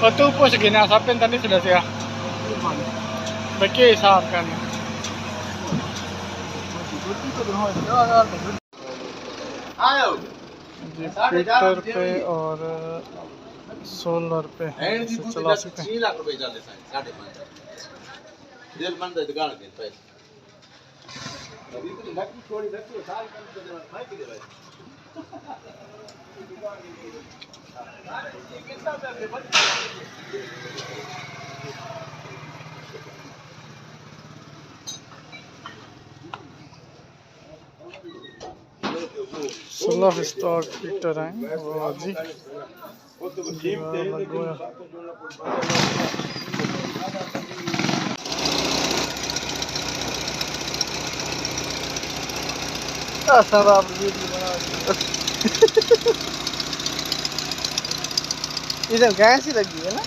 और तू पूछ गिना सब पे नहीं सुना सिया बच्चे हिसाब करना जी टिकटर पे और 16 रुपये से चला सकते हैं। सोलह स्टॉक टिकटर हैं और जी सब आप वीडियो बना इधर गैस ही लगी है ना।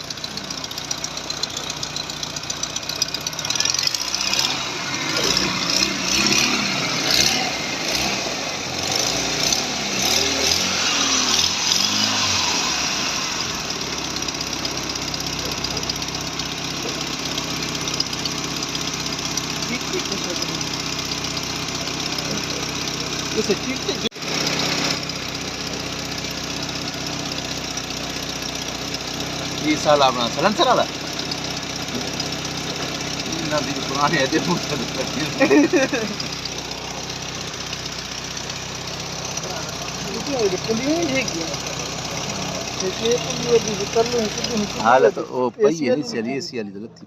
ये साल अपना सलेंसर वाला ना भी पुराने है दे हालत ओ पई है नहीं चलिए सी वाली गलत थी।